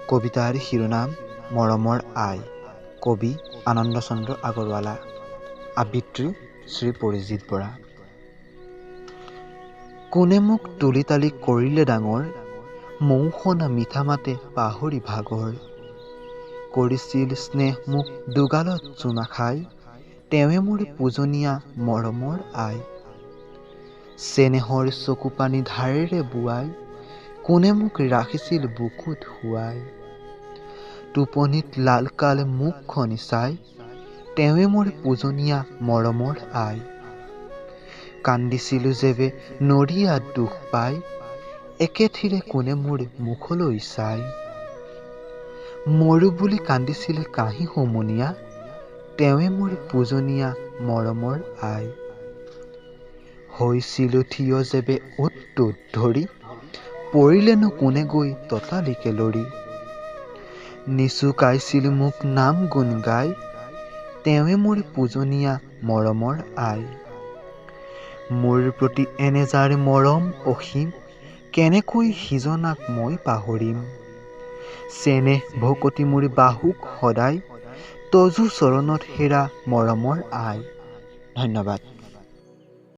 কবিতাৰ শিৰোনাম মৰমৰ আই, কবি আনন্দ চন্দ্ৰ আগৰৱালা, আবৃত্তি শ্ৰী পৰিজিত বৰা। কোনে মোক তুলি তালি কৰিলে ডাঙৰ, মৌসনা মিঠা মাতে পাহৰি ভাগৰ। কৰিছিল স্নেহ মোক দুগালত চুমা খাই, তেৱে মোৰ পূজনীয়া মৰমৰ আই। চেনেহৰ চকু পানী ধাৰেৰে বোৱাই, কোনে মোক ৰাখিছিল বুকুত শুৱাই। টোপনিত লালকাল মুখখন চাই, তেৱে মোৰ পূজনীয়া মৰমৰ আই। কান্দিছিলো যেবে নৰিয়া দুখ পাই, একেথিৰে কোনে মোৰ মুখলৈ চাই। মৰো বুলি কান্দিছিল কাহি সমনীয়া, তেৱে মোৰ পূজনীয়া মৰমৰ আই। হৈছিলো থিয় যেবে অ'ত-ত'ত ধৰি, পৰিলেনো কোনে গৈ ততালিকে লৰি। নিচুকাইছিল মোক নাম গুণ গাই, তেৱে মোৰ পূজনীয়া মৰমৰ আই। মোৰ প্ৰতি এনে যাৰ মৰম অসীম, কেনেকৈ সিজনাক মই পাহৰিম। চেনেহ ভকতি মোৰ বাহুক সদায়, তজু চৰণত হেৰা মৰমৰ আই। ধন্যবাদ।